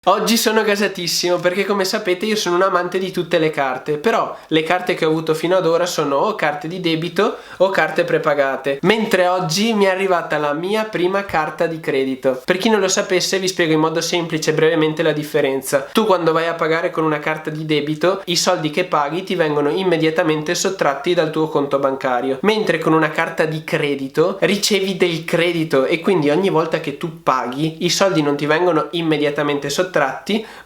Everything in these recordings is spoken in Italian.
Oggi sono gasatissimo perché, come sapete, io sono un amante di tutte le carte, però le carte che ho avuto fino ad ora sono o carte di debito o carte prepagate, mentre oggi mi è arrivata la mia prima carta di credito. Per chi non lo sapesse, vi spiego in modo semplice e brevemente la differenza. Tu, quando vai a pagare con una carta di debito, i soldi che paghi ti vengono immediatamente sottratti dal tuo conto bancario, mentre con una carta di credito ricevi del credito e quindi ogni volta che tu paghi i soldi non ti vengono immediatamente sottratti,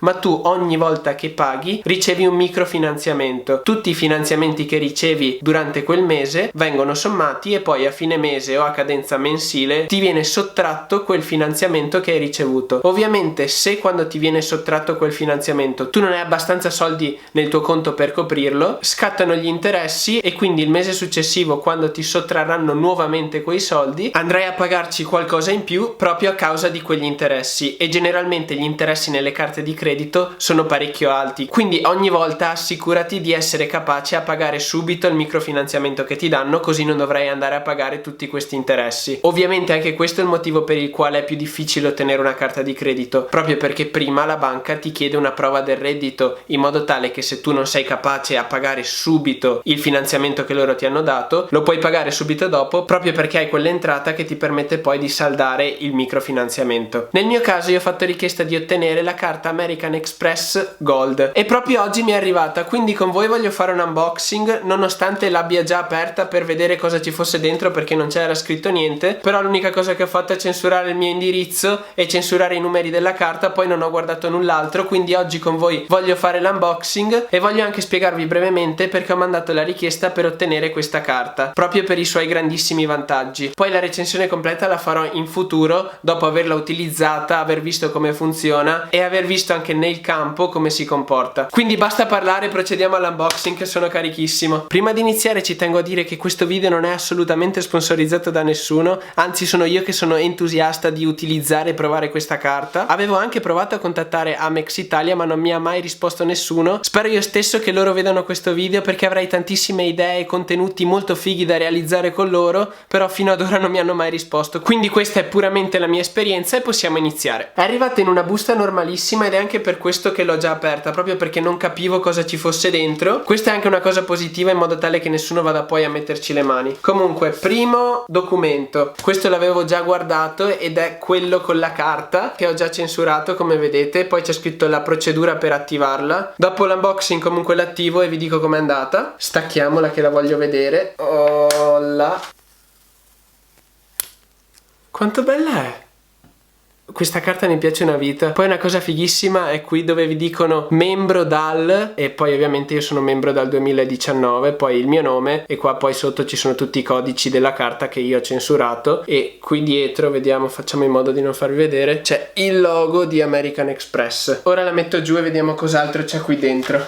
ma tu ogni volta che paghi ricevi un microfinanziamento. Tutti i finanziamenti che ricevi durante quel mese vengono sommati e poi a fine mese o a cadenza mensile ti viene sottratto quel finanziamento che hai ricevuto. Ovviamente, se quando ti viene sottratto quel finanziamento tu non hai abbastanza soldi nel tuo conto per coprirlo, scattano gli interessi e quindi il mese successivo, quando ti sottrarranno nuovamente quei soldi, andrai a pagarci qualcosa in più proprio a causa di quegli interessi, e generalmente gli interessi nelle carte di credito sono parecchio alti, quindi ogni volta assicurati di essere capace a pagare subito il microfinanziamento che ti danno, così non dovrai andare a pagare tutti questi interessi. Ovviamente anche questo è il motivo per il quale è più difficile ottenere una carta di credito, proprio perché prima la banca ti chiede una prova del reddito, in modo tale che se tu non sei capace a pagare subito il finanziamento che loro ti hanno dato, lo puoi pagare subito dopo, proprio perché hai quell'entrata che ti permette poi di saldare il microfinanziamento. Nel mio caso io ho fatto richiesta di ottenere la carta American Express Gold e proprio oggi mi è arrivata, quindi con voi voglio fare un unboxing, nonostante l'abbia già aperta per vedere cosa ci fosse dentro, perché non c'era scritto niente. Però l'unica cosa che ho fatto è censurare il mio indirizzo e censurare i numeri della carta, poi non ho guardato null'altro, quindi oggi con voi voglio fare l'unboxing e voglio anche spiegarvi brevemente perché ho mandato la richiesta per ottenere questa carta, proprio per i suoi grandissimi vantaggi. Poi la recensione completa la farò in futuro, dopo averla utilizzata, aver visto come funziona e aver visto anche nel campo come si comporta. Quindi basta parlare, procediamo all'unboxing che sono carichissimo. Prima di iniziare ci tengo a dire che questo video non è assolutamente sponsorizzato da nessuno, anzi sono io che sono entusiasta di utilizzare e provare questa carta. Avevo anche provato a contattare Amex Italia ma non mi ha mai risposto nessuno. Spero io stesso che loro vedano questo video, perché avrei tantissime idee e contenuti molto fighi da realizzare con loro, però fino ad ora non mi hanno mai risposto. Quindi questa è puramente la mia esperienza e possiamo iniziare. È arrivata in una busta normalissima ed è anche per questo che l'ho già aperta, proprio perché non capivo cosa ci fosse dentro. Questa è anche una cosa positiva, in modo tale che nessuno vada poi a metterci le mani. Comunque, primo documento, questo l'avevo già guardato ed è quello con la carta che ho già censurato, come vedete. Poi c'è scritto la procedura per attivarla. Dopo l'unboxing comunque l'attivo e vi dico com'è andata. Stacchiamola che la voglio vedere. Oh là, quanto bella è! Questa carta mi piace una vita. Poi una cosa fighissima è qui dove vi dicono membro dal, e poi ovviamente io sono membro dal 2019, poi il mio nome, e qua poi sotto ci sono tutti i codici della carta che io ho censurato. E qui dietro, vediamo, facciamo in modo di non farvi vedere, c'è il logo di American Express. Ora la metto giù e vediamo cos'altro c'è qui dentro.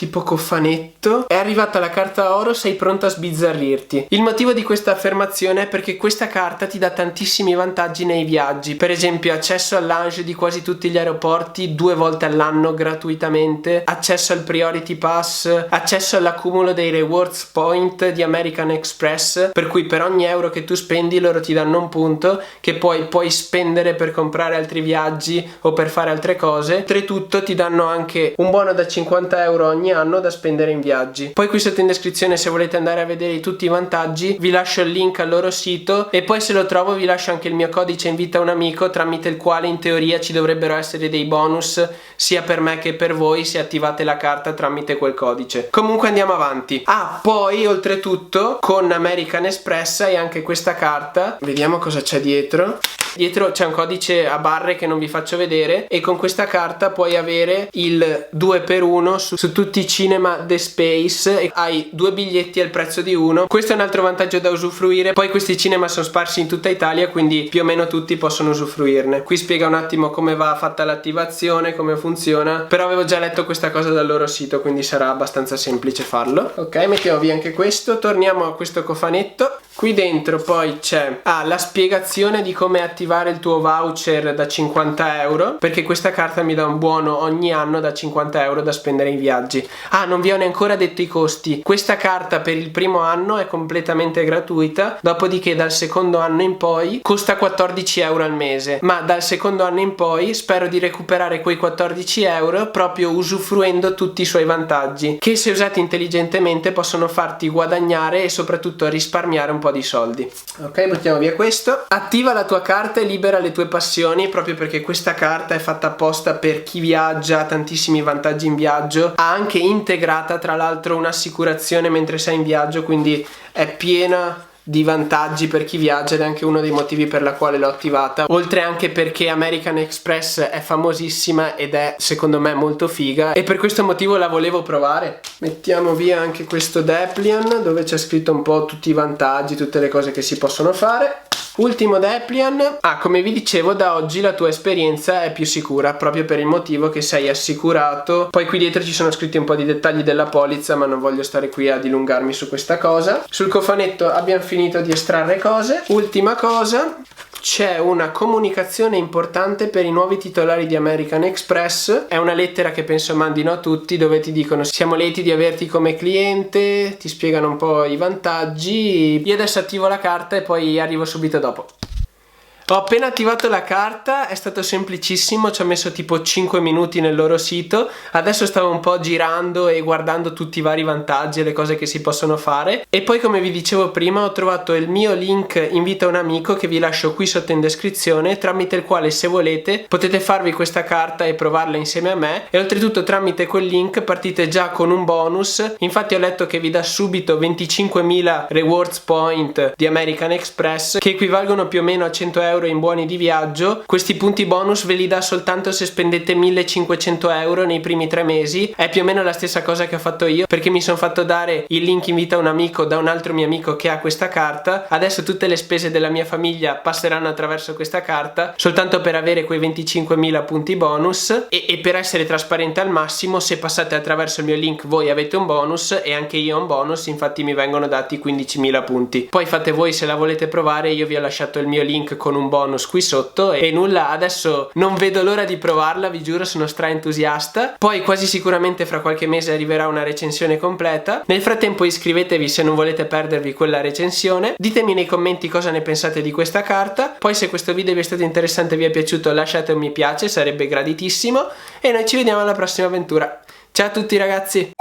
Tipo cofanetto. È arrivata la carta oro, sei pronto a sbizzarrirti. Il motivo di questa affermazione è perché questa carta ti dà tantissimi vantaggi nei viaggi. Per esempio accesso al lounge di quasi tutti gli aeroporti 2 volte all'anno gratuitamente, accesso al Priority Pass, accesso all'accumulo dei rewards point di American Express, per cui per ogni euro che tu spendi loro ti danno un punto che poi puoi spendere per comprare altri viaggi o per fare altre cose. Oltretutto ti danno anche un buono da 50 euro ogni anno da spendere in viaggi. Poi qui sotto in descrizione, se volete andare a vedere tutti i vantaggi, vi lascio il link al loro sito, e poi se lo trovo vi lascio anche il mio codice invita un amico, tramite il quale in teoria ci dovrebbero essere dei bonus sia per me che per voi se attivate la carta tramite quel codice. Comunque andiamo avanti. Poi oltretutto con American Express hai anche questa carta, vediamo cosa c'è dietro. Dietro c'è un codice a barre che non vi faccio vedere, e con questa carta puoi avere il 2x1 su tutti i cinema The Space e hai 2 biglietti al prezzo di uno. Questo è un altro vantaggio da usufruire. Poi questi cinema sono sparsi in tutta Italia, quindi più o meno tutti possono usufruirne. Qui spiega un attimo come va fatta l'attivazione, come funziona, però avevo già letto questa cosa dal loro sito, quindi sarà abbastanza semplice farlo. Ok, mettiamo via anche questo, torniamo a questo cofanetto. Qui dentro poi c'è la spiegazione di come attivare il tuo voucher da 50 euro, perché questa carta mi dà un buono ogni anno da 50 euro da spendere in viaggi. vantaggi. Ah, non vi ho neanche detto i costi. Questa carta per il primo anno è completamente gratuita, dopodiché dal secondo anno in poi costa 14 euro al mese, ma dal secondo anno in poi spero di recuperare quei 14 euro proprio usufruendo tutti i suoi vantaggi, che se usati intelligentemente possono farti guadagnare e soprattutto risparmiare un po' di soldi. Ok, buttiamo via questo. Attiva la tua carta e libera le tue passioni, proprio perché questa carta è fatta apposta per chi viaggia, ha tantissimi vantaggi in viaggio, ha anche integrata tra l'altro un'assicurazione mentre sei in viaggio, quindi è piena di vantaggi per chi viaggia ed è anche uno dei motivi per la quale l'ho attivata, oltre anche perché American Express è famosissima ed è secondo me molto figa e per questo motivo la volevo provare. Mettiamo via anche questo Deplian dove c'è scritto un po' tutti i vantaggi, tutte le cose che si possono fare. Ultimo Deplian. Come vi dicevo, da oggi la tua esperienza è più sicura proprio per il motivo che sei assicurato. Poi qui dietro ci sono scritti un po' di dettagli della polizza, ma non voglio stare qui a dilungarmi su questa cosa. Sul cofanetto abbiamo finito di estrarre cose. Ultima cosa, c'è una comunicazione importante per i nuovi titolari di American Express. È una lettera che penso mandino a tutti, dove ti dicono: siamo lieti di averti come cliente, ti spiegano un po' i vantaggi. Io adesso attivo la carta e poi arrivo subito dopo. Ho appena attivato la carta, è stato semplicissimo, ci ho messo tipo 5 minuti nel loro sito. Adesso stavo un po' girando e guardando tutti i vari vantaggi e le cose che si possono fare. E poi, come vi dicevo prima, ho trovato il mio link invita un amico che vi lascio qui sotto in descrizione, tramite il quale, se volete, potete farvi questa carta e provarla insieme a me. E oltretutto tramite quel link partite già con un bonus. Infatti ho letto che vi dà subito 25.000 rewards point di American Express, che equivalgono più o meno a 100 euro in buoni di viaggio. Questi punti bonus ve li dà soltanto se spendete 1.500 euro nei primi 3 mesi. È più o meno la stessa cosa che ho fatto io, perché mi sono fatto dare il link invita un amico da un altro mio amico che ha questa carta. Adesso tutte le spese della mia famiglia passeranno attraverso questa carta, soltanto per avere quei 25.000 punti bonus. E per essere trasparente al massimo, se passate attraverso il mio link voi avete un bonus e anche io ho un bonus, infatti mi vengono dati 15.000 punti. Poi fate voi se la volete provare, io vi ho lasciato il mio link con un bonus qui sotto e nulla, adesso non vedo l'ora di provarla, vi giuro, sono stra entusiasta. Poi quasi sicuramente fra qualche mese arriverà una recensione completa. Nel frattempo iscrivetevi se non volete perdervi quella recensione, ditemi nei commenti cosa ne pensate di questa carta. Poi se questo video vi è stato interessante e vi è piaciuto, lasciate un mi piace, sarebbe graditissimo, e noi ci vediamo alla prossima avventura. Ciao a tutti ragazzi!